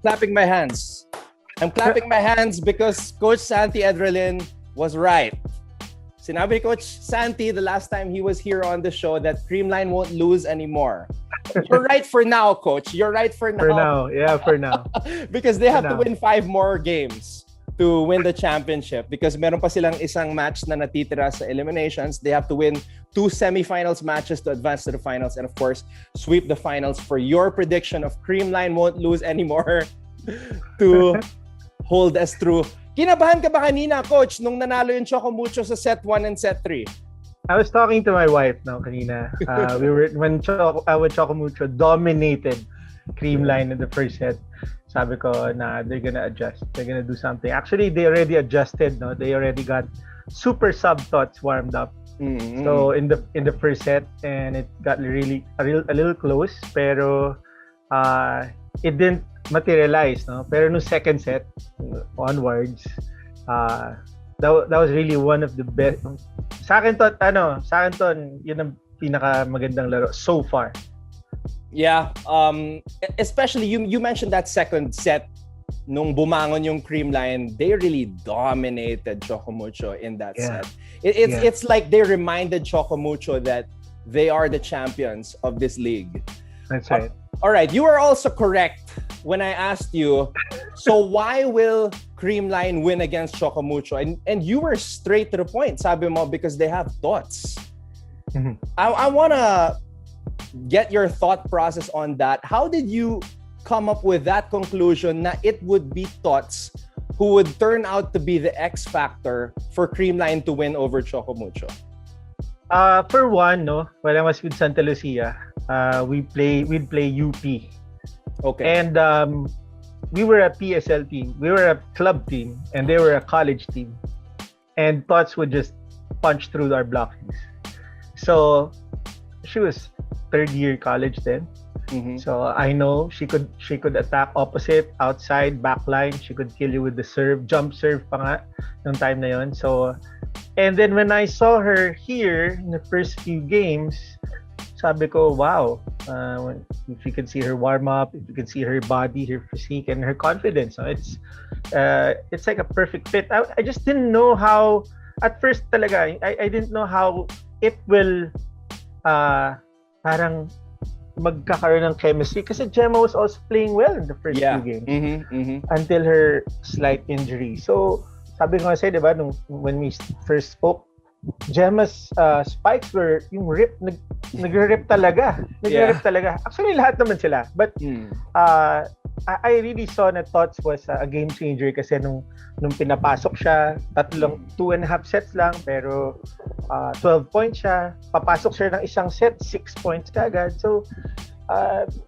clapping my hands. I'm clapping my hands because Coach Santi Edralin was right. Sinabi ni Coach Santi the last time he was here on the show that Creamline won't lose anymore. You're right for now, Coach. You're right for now. For now, yeah, for now. Because they have to win 5 more games to win the championship. Because meron pa silang isang match na natitira sa eliminations. They have to win 2 semifinals matches to advance to the finals. And of course, sweep the finals for your prediction of Creamline won't lose anymore to hold us through. Kinabahan ka ba kanina, Coach, nung nanalo yung Choco Mucho sa set 1 and set 3? I was talking to my wife kanina. When Choco Mucho dominated Creamline in the first set. Sabi ko na they're gonna adjust. They're gonna do something. Actually, they already adjusted. No, they already got super sub Tots warmed up. Mm-hmm. So in the first set, and it got really a little close. Pero it didn't materialize. No, pero no second set onwards, that was really one of the best. Sa akin to, yun ang pinaka magandang laro so far. Yeah, especially you mentioned that second set nung bumangon yung Creamline, they really dominated Choco Mucho in that set. It's like they reminded Choco Mucho that they are the champions of this league. That's right. All right, you were also correct when I asked you, so why will Creamline win against Choco Mucho? And you were straight to the point, sabi mo, because they have Tots. Mm-hmm. I want to get your thought process on that. How did you come up with that conclusion that it would be Tots who would turn out to be the X factor for Creamline to win over Choco Mucho? For one, when I was with Santa Lucia, we'd play UP. Okay. And we were a PSL team. We were a club team, and they were a college team. And Tots would just punch through our blockings. So she was third year college then. Mm-hmm. So I know she could attack opposite, outside, backline. She could kill you with the serve, jump serve pa nga nung time na yon. So, and then when I saw her here in the first few games, sabi ko, wow, if you can see her warm up, if you can see her body, her physique, and her confidence, it's like a perfect fit. I just didn't know how, at first talaga, I didn't know how it will parang magkakaroon ng chemistry kasi Gemma was also playing well in the first few games until her slight injury. So, sabi ko kasi, diba, when we first spoke, Gemma's spikes were yung rip, nag-rip talaga. Nag-rip talaga. Actually, lahat naman sila. But I really saw na Tots was a game changer kasi nung pinapasok siya, 2.5 sets lang, pero 12 points siya. Papasok siya ng isang set, 6 points kagad. So,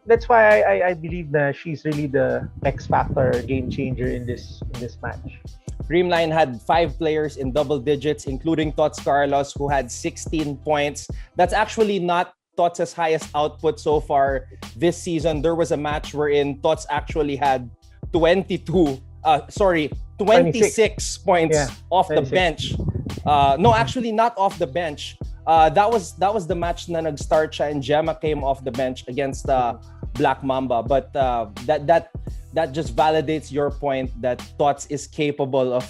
that's why I believe na she's really the X factor game changer in this match. Creamline had 5 players in double digits, including Tots Carlos, who had 16 points. That's actually not Tots' highest output so far this season. There was a match wherein Tots actually had 26 points off 26. The bench. No, actually not off the bench. That was the match na nag-start siya and Gemma came off the bench against Black Mamba. But that just validates your point that Tots is capable of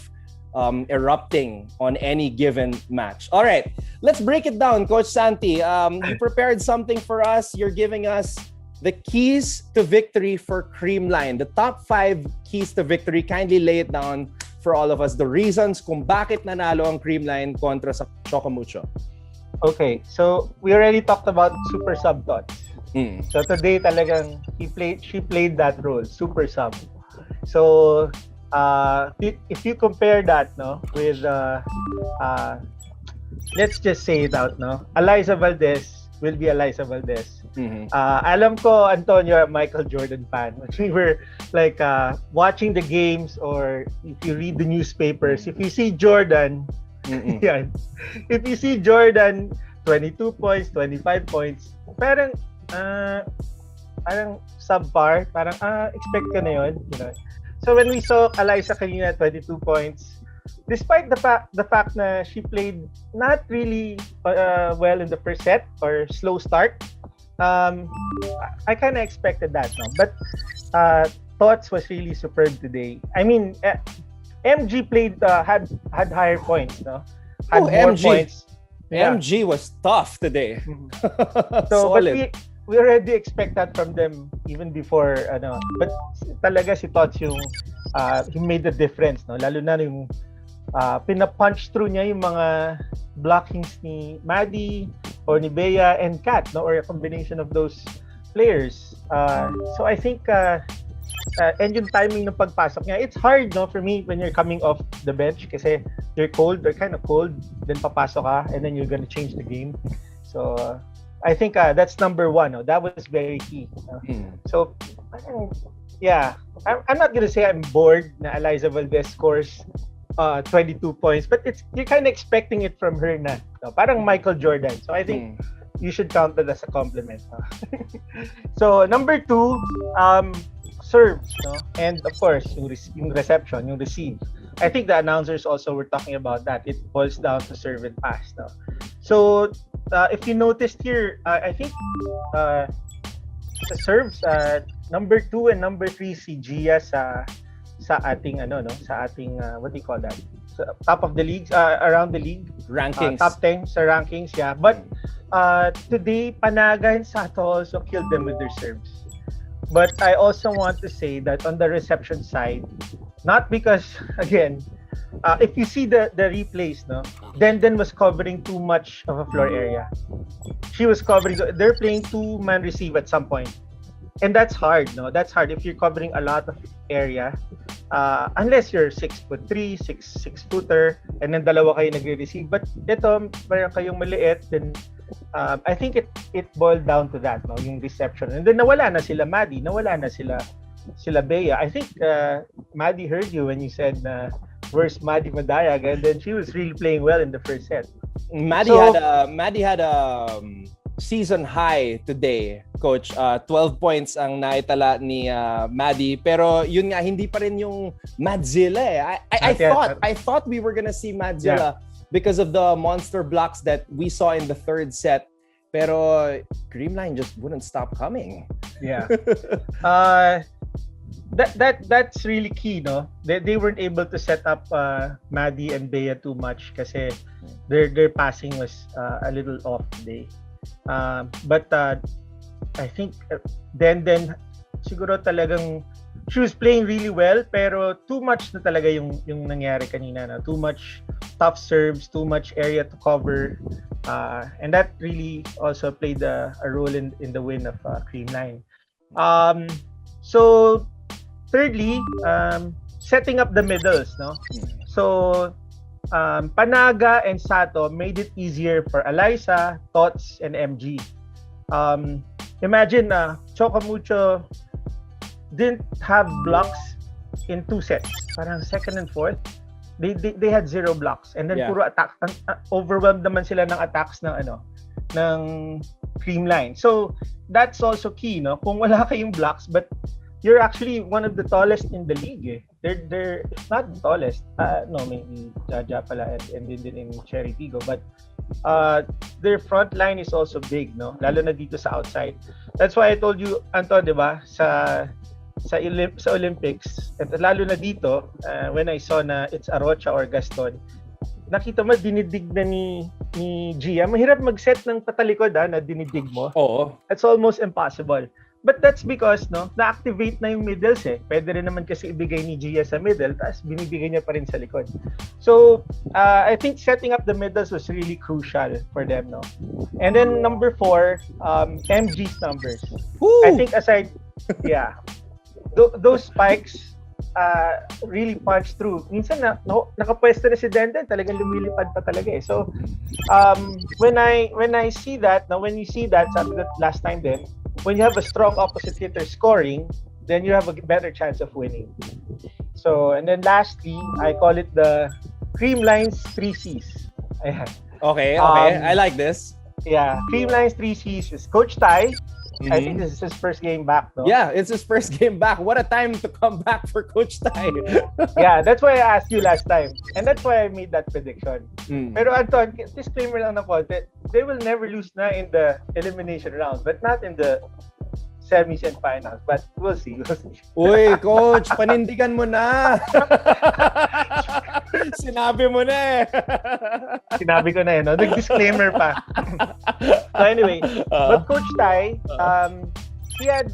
erupting on any given match. All right, let's break it down, Coach Santi. You prepared something for us. You're giving us the keys to victory for Creamline. The top 5 keys to victory. Kindly lay it down for all of us. The reasons kung bakit nanalo ang Creamline kontra sa Choco Mucho. Okay, so we already talked about super sub Tots. So today talagang she played that role, super sub. So if you compare that with let's just say it out, Alyssa Valdez will be Alyssa Valdez. Alam ko, Antonio, Michael Jordan fan. We were like watching the games, or if you read the newspapers, if you see Jordan, if you see Jordan 22 points, 25 points, parang subpar, parang expect ka na yun, So when we saw Alyssa kanina 22 points, despite the fact na she played not really well in the first set or slow start, I kind of expected that. But Tots was really superb today. I mean, MG played had higher points, no? Had more MG. points. Yeah. MG was tough today. So, but Solid. we already expect that from them even before but talaga si Tots yung he made the difference, no? Lalo na yung pina-punch through niya yung mga blockings ni Maddie or ni Bea and Kat, no? Or a combination of those players. So I think and yung timing ng pagpasok niya, it's hard, no, for me when you're coming off the bench kasi you're kind of cold, then papasok ka and then you're gonna change the game. So I think that's number one. No? That was very key. So yeah, I'm not gonna say I'm bored na Alyssa Valdez scores 22 points, but you're kind of expecting it from her na, no? Parang Michael Jordan. So I think you should count that as a compliment. So number 2, serves, no? And of course, yung reception, yung receive. I think the announcers also were talking about that. It boils down to serve and pass, no? So if you noticed here, I think the serves, number 2 and number 3 si Gia sa ating sa ating what do you call that? So, top of the league, around the league Rankings. top 10 sa rankings, yeah. But today Panaga and Sato also killed them with their serves. But I also want to say that on the reception side, not because, again, if you see the replays, no, Denden was covering too much of a floor area. She was covering, they're playing 2-man receive at some point. And that's hard, no? That's hard if you're covering a lot of area. Unless you're 6'3", 6'footer, and then dalawa kayo nagre-receive. But ito, parang kayong maliit, then I think it boiled down to that, no? Yung reception. And then nawala na sila Maddie, nawala na sila Bea. I think Maddie heard you when you said where's Maddie Madayag, and then she was really playing well in the first set. Maddie had a season high today, coach. 12 points ang naitala ni Maddie, pero yun nga hindi pa rin yung Madzilla eh. I thought we were gonna see Madzilla because of the monster blocks that we saw in the third set, pero Creamline just wouldn't stop coming. Yeah. That's really key, no? They weren't able to set up Maddie and Bea too much kasi their passing was a little off today. But I think then siguro talagang she was playing really well, pero too much na talaga yung nangyari kanina, na too much tough serves, too much area to cover, and that really also played a role in the win of Creamline. So thirdly, setting up the middles, no? So Panaga and Sato made it easier for Alyssa, Tots, and MG. Imagine Choco Mucho didn't have blocks in 2 sets. Parang second and fourth, they had 0 blocks, and then puro attack. Overwhelmed naman sila ng attacks ng Creamline. So that's also key, no? Kung wala kayong blocks, but you're actually one of the tallest in the league. Eh. They're not the tallest. No, maybe Jaja pala and din in Cherry Pigo, but their front line is also big, no? Lalo na dito sa outside. That's why I told you, Anton, 'di ba, sa Olympics, at lalo na dito, when I saw na it's Arocha or Gaston, nakita mo dinidig na ni Gia. Mahirap mag-set ng patalikod na dinidig mo. Oo. It's almost impossible. But that's because, no, na-activate na yung middles eh. Pwede rin naman kasi ibigay ni Gia sa middle, tapos binibigay niya pa rin sa likod. So, I think setting up the middles was really crucial for them, no? And then number 4, MG's numbers. Woo! I think aside, those spikes really punch through. Minsan nakapwesto na si Denden, talagang lumilipad pa talaga eh. So, when I see that, now when you see that, sabi ko last time din, when you have a strong opposite hitter scoring, then you have a better chance of winning. So, and then lastly, I call it the Creamline's 3 C's. Ayan. Okay, I like this. Yeah, Creamline's 3 C's is Coach Tai. I think this is his first game back, no? Yeah, it's his first game back. What a time to come back for Coach Tai. Yeah, that's why I asked you last time. And that's why I made that prediction. Pero Anton, disclaimer lang na po, they will never lose na in the elimination round, but not in the semis and finals. But we'll see. Uy, coach, panindigan mo na. Sinabi mo na eh. Sinabi ko na no? Nag-disclaimer pa. So anyway, but Coach Tai, he had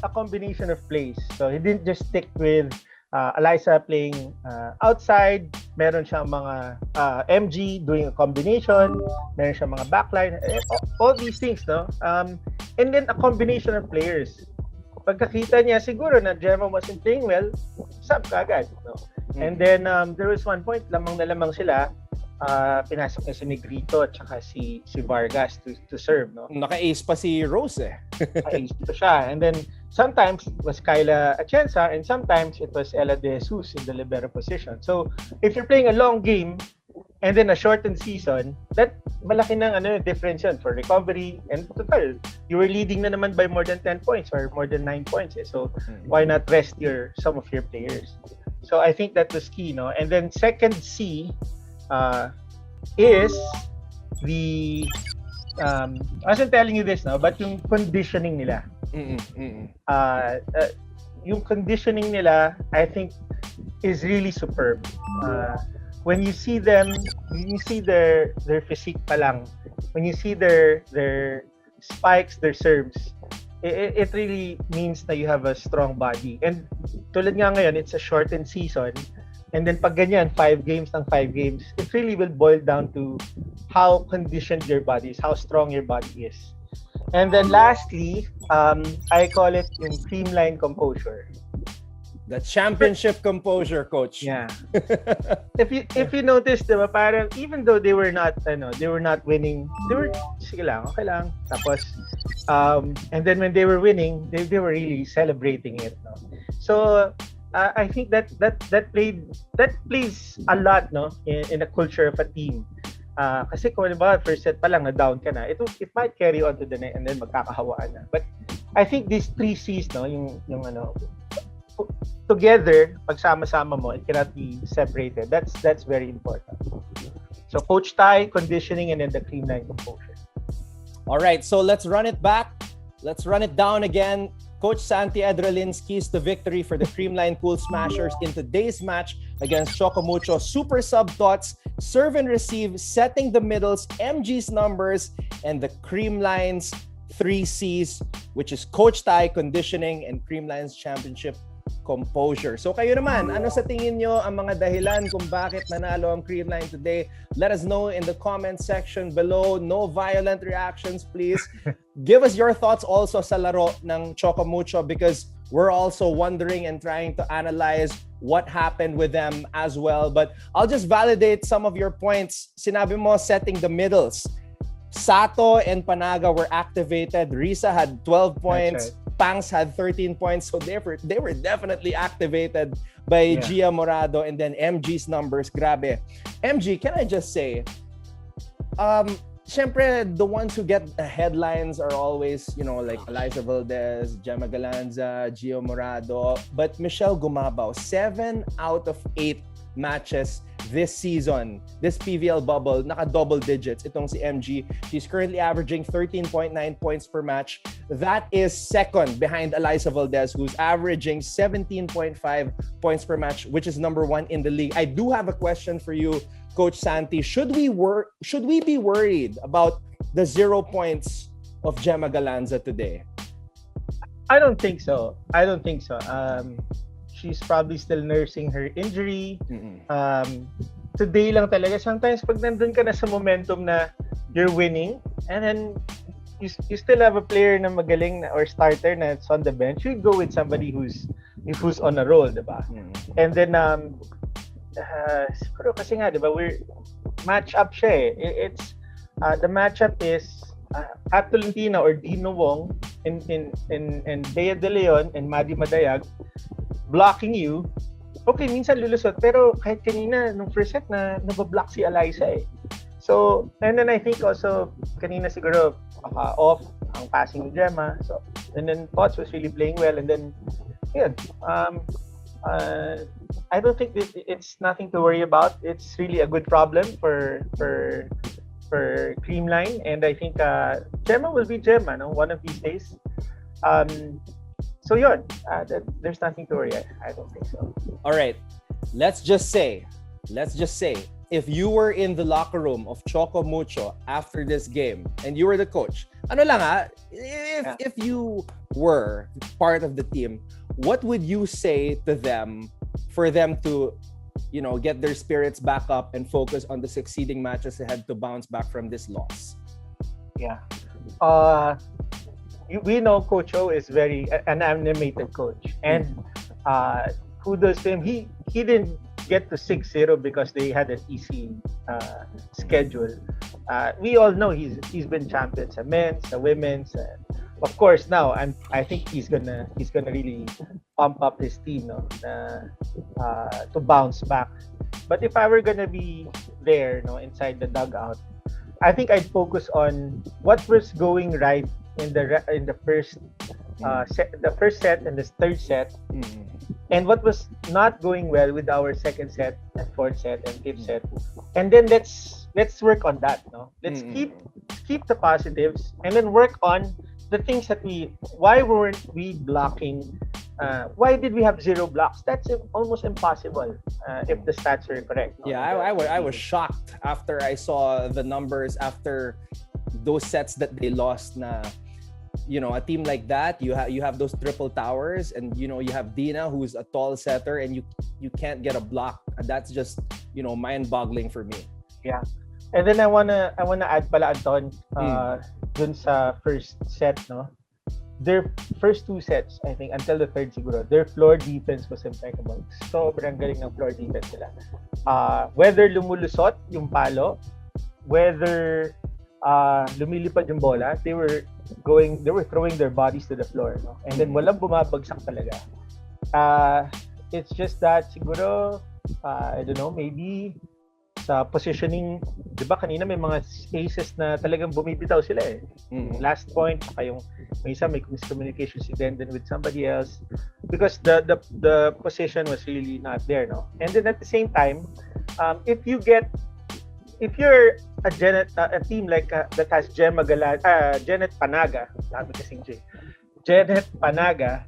a combination of plays. So he didn't just stick with Alyssa playing outside. Meron siyang mga MG doing a combination. Meron siyang mga backline. All these things, no? And then a combination of players. Pagkakita niya, siguro na Gemma wasn't playing well, sub kagad. No? And then there was one point, lamang na lamang sila. Pinasok na si Negrito at saka si Vargas to serve, no? Naka-ace pa si Rose eh. Naka-ace pa siya. And then sometimes it was Kyla Atienza and sometimes it was Ella De Jesus in the libero position. So if you're playing a long game and then a shortened season, that malaki ng difference yun for recovery. And total, you were leading na naman by more than 10 points or more than 9 points. Eh. So why not rest some of your players? So I think that was key, no? And then second C is the I wasn't telling you this now, but yung conditioning nila. Yung conditioning nila, I think, is really superb. When you see them, when you see their physique pa lang, when you see their spikes, their serves, it really means that you have a strong body. And tulad nga ngayon, it's a shortened season. And then pag ganyan, 5 games, it really will boil down to how conditioned your body is, how strong your body is. And then lastly, I call it yung Creamline composure. The championship composure, coach. Yeah. if you notice, diba, parang even though they were not winning, they were sige lang, okay lang. Tapos and then when they were winning, they were really celebrating it, no? So I think that plays a lot, no, in the culture of a team. Kasi kung ba first set pa lang na down ka na, it might carry on to the next and then magkakahawaan na. But I think these 3 C's, no, yung together, pagsama-sama mo, it cannot be separated. That's very important. So Coach Tai, conditioning, and then the Creamline composure. All right, so let's run it back. Let's run it down again. Coach Santi Edralin's keys to victory for the Creamline Cool Smashers in today's match against Choco Mucho. Super sub Tots, serve and receive, setting the middles, MG's numbers, and the Creamline's 3 C's, which is Coach Tai, conditioning, and Creamline's championship composure. So kayo naman, ano sa tingin nyo ang mga dahilan kung bakit nanalo ang Creamline today? Let us know in the comment section below. No violent reactions, please. Give us your thoughts also sa laro ng Choco Mucho because we're also wondering and trying to analyze what happened with them as well. But I'll just validate some of your points. Sinabi mo setting the middles. Sato and Panaga were activated. Risa had 12 points. Right. Pangs had 13 points, so they were definitely activated by Gia Morado, and then MG's numbers, grabe. MG, can I just say, syempre, the ones who get the headlines are always, like Alyssa Valdez, Gemma Galanza, Gio Morado, but Michelle Gumabao, 7 out of 8 matches this season, this PVL bubble, naka-double digits. Itong si MG, she's currently averaging 13.9 points per match. That is second behind Alyssa Valdez, who's averaging 17.5 points per match, which is number 1 in the league. I do have a question for you, Coach Santi. Should we be worried about the 0 points of Gemma Galanza today? I don't think so. She's probably still nursing her injury. Today lang talaga. Sometimes pag nandun ka na sa momentum na you're winning and then you still have a player na magaling na, or starter na it's on the bench, you go with somebody who's on a roll, diba? And then siguro kasi nga, diba, we're match up siya eh. It's the matchup is Kat Tolentino or Dino Wong and Bea De Leon and Maddie Madayag blocking you. Okay, minsan lulusot, pero kahit kanina nung first set na nabablock si Alyssa eh. So, and then I think also kanina siguro off ang passing ni Gemma. So, and then Tots was really playing well, and then yun. I don't think it's nothing to worry about. It's really a good problem for Creamline, and I think Gemma will be Gemma, no? One of these days. So yun, there's nothing to worry. I don't think so. All right. Let's just say, if you were in the locker room of Choco Mucho after this game and you were the coach, if you were part of the team, what would you say to them for them to, get their spirits back up and focus on the succeeding matches ahead to bounce back from this loss? Yeah. We know Coach O is an animated coach, and kudos to him. He didn't get to 6-0 because they had an easy schedule. We all know he's been champion sa men's, sa women's. Of course, now I think he's gonna really pump up his team, to bounce back. But if I were gonna be there, inside the dugout, I think I'd focus on what was going right in the first set and the third set, and what was not going well with our second set and fourth set and fifth set, and then let's work on that. Let's keep the positives and then work on the things that why weren't we blocking? Why did we have 0 blocks? That's almost impossible if the stats are correct. Yeah, I was shocked after I saw the numbers after those sets that they lost. A team like that, you have those triple towers, and you have Dina, who's a tall setter, and you can't get a block. That's just mind-boggling for me. Yeah. And then I wanna add pala, Anton, dun sa first set, their first 2 sets, I think, until the third siguro, their floor defense was impeccable. Sobrang galing ng floor defense nila. Whether lumulusot yung palo, whether lumilipad yung bola, they were throwing their bodies to the floor, and then walang bumabagsak talaga. It's just that siguro, I don't know, maybe sa positioning, di ba kanina may mga aces na talagang bumibitaw sila eh. Last point, saka yung may miscommunication si Denden with somebody else because the position was really not there, And then at the same time, if you're a team like that has Janet Panaga, sabi kasing J. Janet Panaga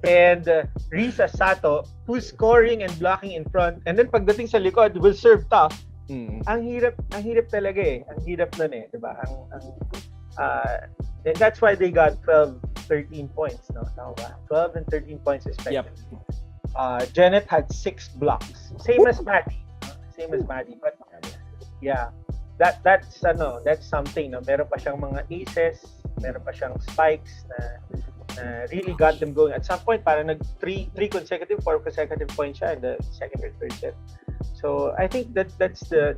and Risa Sato, who's scoring and blocking in front, and then pagdating sa likod will serve tough. Ang hirap talaga eh. Ang hirap nun eh, 'di ba? And that's why they got 12-13 points, Tama ba? 12 and 13 points respectively. Yep. Janet had 6 blocks. Same as Maddie, but yeah. That's something, Meron pa siyang mga aces, meron pa siyang spikes na really got them going. At some point, parang 4 consecutive points siya in the second or third set. So I think that's the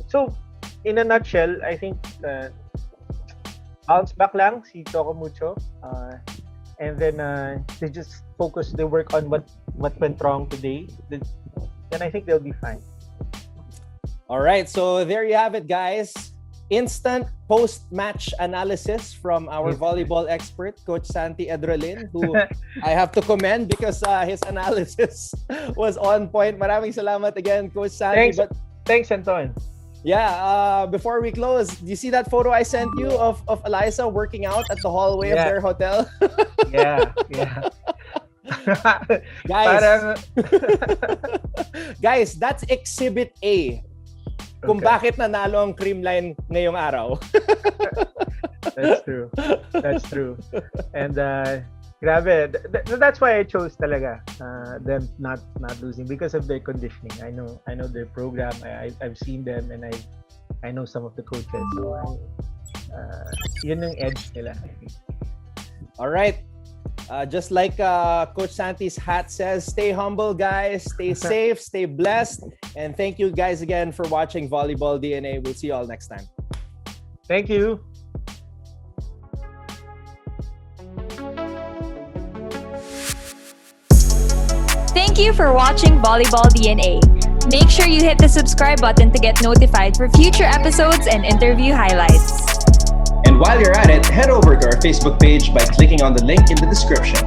so in a nutshell, I think bounce back lang si Choco Mucho, and then they work on what went wrong today, then I think they'll be fine. All right, so there you have it, guys. Instant post-match analysis from our volleyball expert, Coach Santi Edralin, who I have to commend because his analysis was on point. Maraming salamat again, Coach Santi. Thanks, Anton. Yeah, before we close, do you see that photo I sent you of Alyssa working out at the hallway of their hotel? Yeah. Guys, that's Exhibit A. Kung bakit nanalo ang Creamline ngayong araw. That's true. And grabe, that's why I chose talaga them not losing because of their conditioning. I know their program. I've seen them and I know some of the coaches. So yun yung edge nila. All right. Just like Coach Santi's hat says, stay humble, guys. Stay safe, stay blessed. And thank you guys again for watching Volleyball DNA. We'll see you all next time. Thank you. Thank you for watching Volleyball DNA. Make sure you hit the subscribe button to get notified for future episodes and interview highlights. And while you're at it, head over to our Facebook page by clicking on the link in the description.